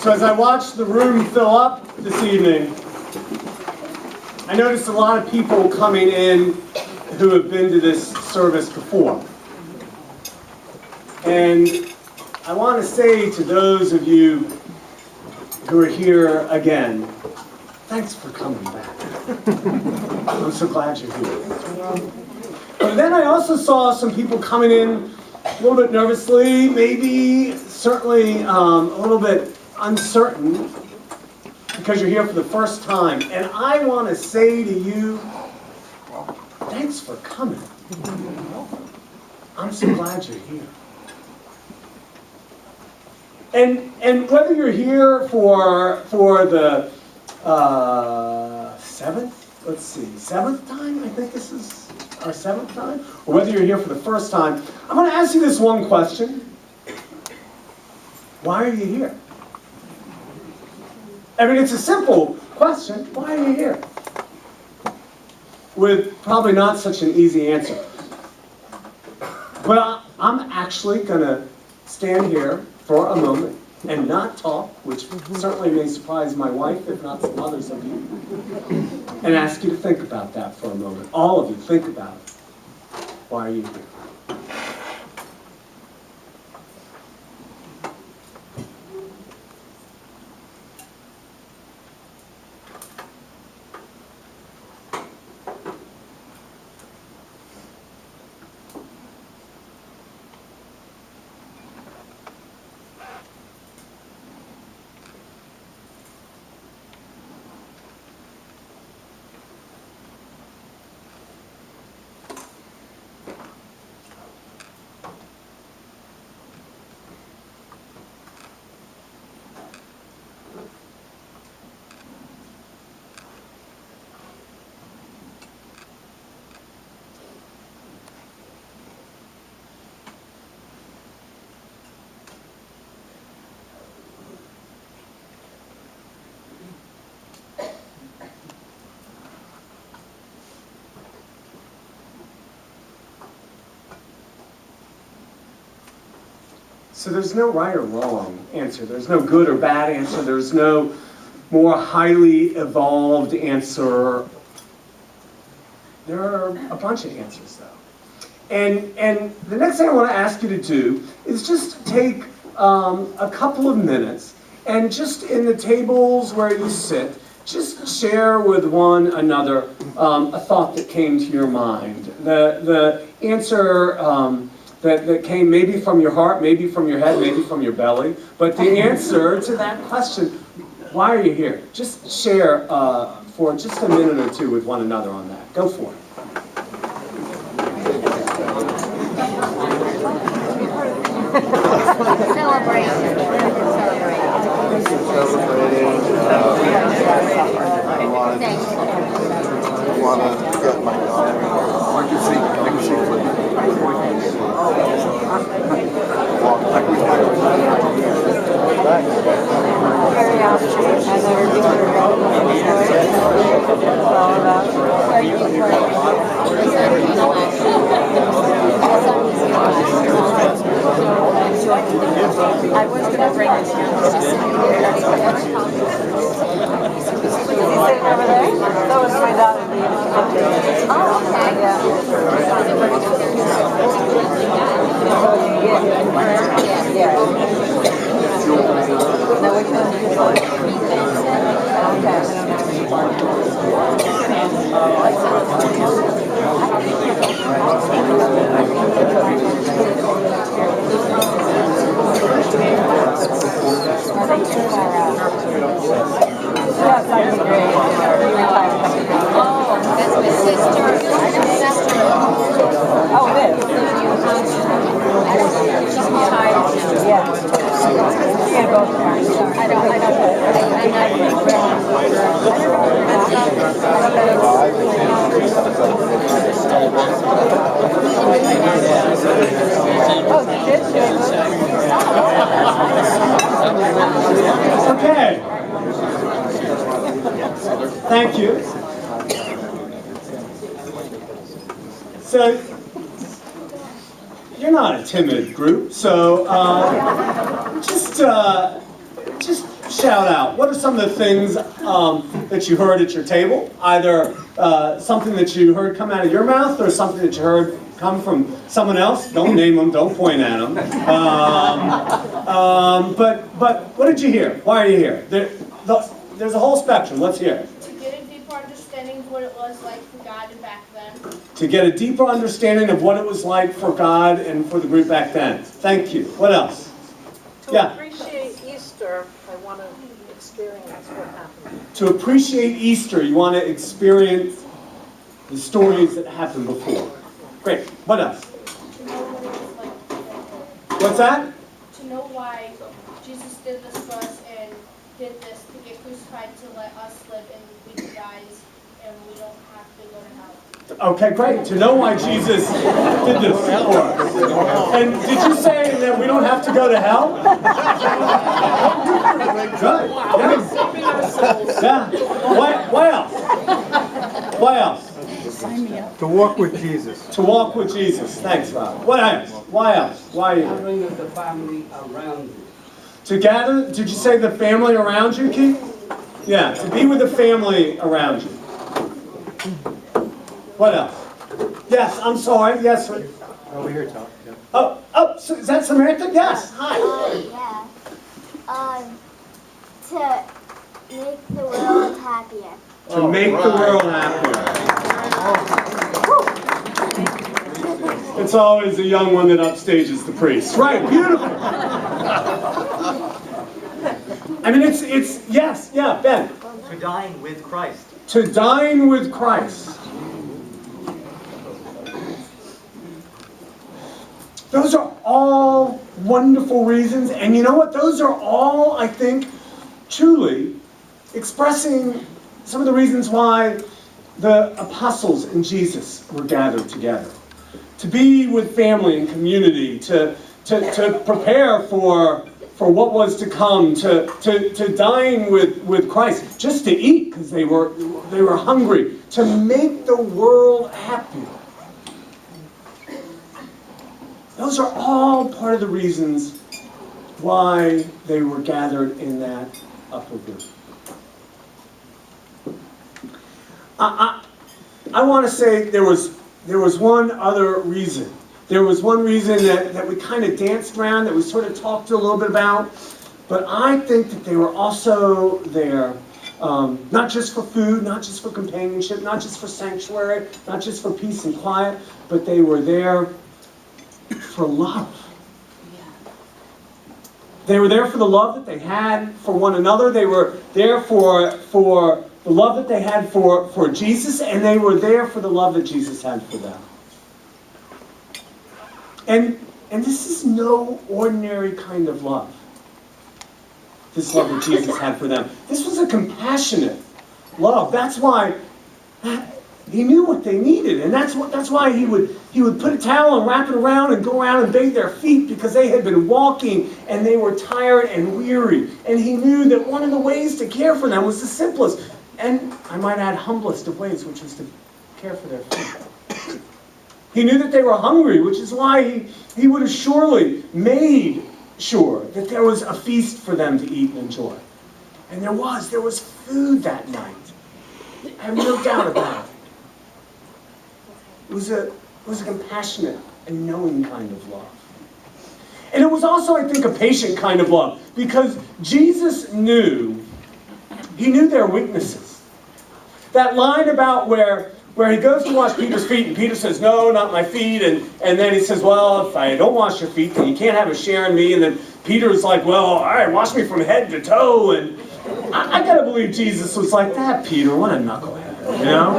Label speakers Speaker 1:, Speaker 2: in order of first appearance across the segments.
Speaker 1: So as I watched the room fill up this evening, I noticed a lot of people coming in who have been to this service before. And I want to say to those of you who are here again, thanks for coming back. I'm so glad you're here. But then I also saw some people coming in a little bit nervously, maybe, certainly a little bit uncertain, because you're here for the first time. And I want to say to you, thanks for coming. I'm so glad you're here. And whether you're here for the seventh time, I think this is our seventh time, or whether you're here for the first time, I'm going to ask you this one question. Why are you here? I mean, it's a simple question. Why are you here? With probably not such an easy answer. But I'm actually going to stand here for a moment and not talk, which certainly may surprise my wife, if not some others of you, and ask you to think about that for a moment. All of you, think about it. Why are you here? So there's no right or wrong answer. There's no good or bad answer. There's no more highly evolved answer. There are a bunch of answers, though. And the next thing I want to ask you to do is just take a couple of minutes and just in the tables where you sit, just share with one another a thought that came to your mind. The answer that came maybe from your heart, maybe from your head, maybe from your belly. But the answer to that question, why are you here? Just share for just a minute or two with one another on that. Go for it.
Speaker 2: Celebrate.
Speaker 3: I want to get my daughter.
Speaker 2: I was going to bring this down. Is he sitting over there?
Speaker 4: That was my daughter.
Speaker 2: Oh, okay.
Speaker 4: Yeah. Now which one do you want? Yes, I agree.
Speaker 2: Oh, that's my sister.
Speaker 4: Oh, it is?
Speaker 2: She's retired.
Speaker 4: Yeah. She had both of mine.
Speaker 2: I don't
Speaker 4: Oh, she did?
Speaker 1: Okay. Thank you. So, you're not a timid group, so just shout out. What are some of the things that you heard at your table? Either something that you heard come out of your mouth or something that you heard come from someone else. Don't name them, don't point at them. But what did you hear? Why are you here? There's a whole spectrum. Let's hear it.
Speaker 5: To get a deeper understanding of what it was like for God back then.
Speaker 1: To get a deeper understanding of what it was like for God and for the group back then. Thank you. What else?
Speaker 6: To appreciate Easter, I want to experience what happened.
Speaker 1: To appreciate Easter, you want to experience the stories that happened before. Great. What else?
Speaker 5: To know what it was like for them.
Speaker 1: What's that?
Speaker 5: To know why Jesus did this for us and did this to get crucified to let us live and we can die and we don't have to go to hell.
Speaker 1: Okay, great. To know why Jesus did this for us. And did you say that we don't have to go to hell? Good. Yeah. Why else? Why else?
Speaker 7: To walk with Jesus.
Speaker 1: To walk with Jesus. Thanks, Rob. What else? Why else? Why?
Speaker 8: Gathering of the family around you.
Speaker 1: To gather, did you say the family around you, Keith? Yeah, to be with the family around you. What else? Yes, I'm sorry. Yes.
Speaker 7: Over here, Tom. Yeah.
Speaker 1: Oh, so is that Samantha? Yes. Hi.
Speaker 9: Yeah. To make the world happier.
Speaker 1: To make the world happier. It's always the young one that upstages the priest. Right, beautiful. I mean, it's yes, yeah, Ben.
Speaker 10: To dine with Christ.
Speaker 1: To dine with Christ. Those are all wonderful reasons, and you know what? Those are all, I think, truly expressing some of the reasons why the apostles and Jesus were gathered together. To be with family and community, to prepare for what was to come, to dine with Christ, just to eat because they were hungry, to make the world happy. Those are all part of the reasons why they were gathered in that upper room. I want to say there was one other reason. There was one reason that we kind of danced around, that we sort of talked a little bit about. But I think that they were also there, not just for food, not just for companionship, not just for sanctuary, not just for peace and quiet, but they were there for love. They were there for the love that they had for one another. They were there for the love that they had for Jesus, and they were there for the love that Jesus had for them. And this is no ordinary kind of love. This love that Jesus had for them. This was a compassionate love. That's why he knew what they needed, and that's why he would put a towel and wrap it around and go around and bathe their feet, because they had been walking and they were tired and weary. And he knew that one of the ways to care for them was the simplest, and I might add humblest of ways, which was to care for their feet. He knew that they were hungry, which is why he would have surely made sure that there was a feast for them to eat and enjoy. And there was food that night. I have no doubt about it. It was a compassionate and knowing kind of love. And it was also, I think, a patient kind of love, because Jesus knew their weaknesses. That line about where he goes to wash Peter's feet, and Peter says, "No, not my feet," and then he says, "Well, if I don't wash your feet, then you can't have a share in me." And then Peter's like, "Well, all right, wash me from head to toe." And I gotta believe Jesus was like, "That Peter, what a knucklehead," you know?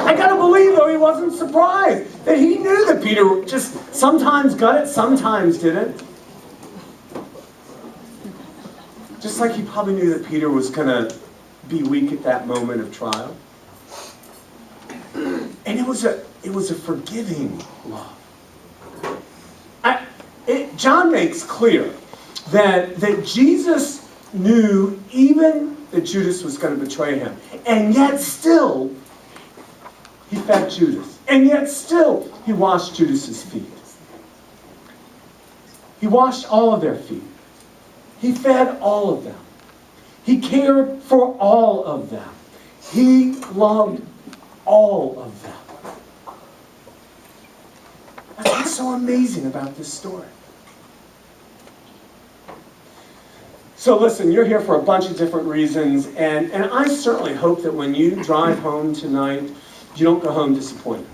Speaker 1: I gotta believe, though, he wasn't surprised that he knew that Peter just sometimes got it, sometimes didn't. Just like he probably knew that Peter was gonna be weak at that moment of trial. And it was a forgiving love. John makes clear that Jesus knew even that Judas was going to betray him. And yet still, he fed Judas. And yet still, he washed Judas's feet. He washed all of their feet. He fed all of them. He cared for all of them. He loved all of them. That's what's so amazing about this story. So listen, you're here for a bunch of different reasons, and I certainly hope that when you drive home tonight, you don't go home disappointed.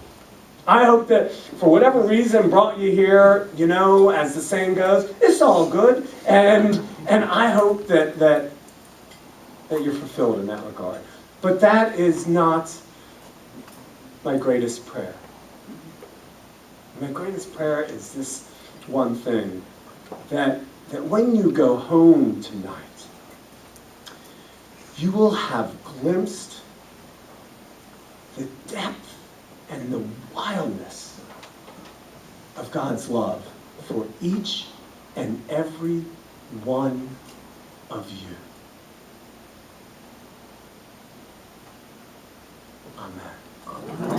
Speaker 1: I hope that for whatever reason brought you here, you know, as the saying goes, it's all good, and I hope that you're fulfilled in that regard. But that is not my greatest prayer. My greatest prayer is this one thing, that when you go home tonight, you will have glimpsed the depth and the wildness of God's love for each and every one of you. Amen.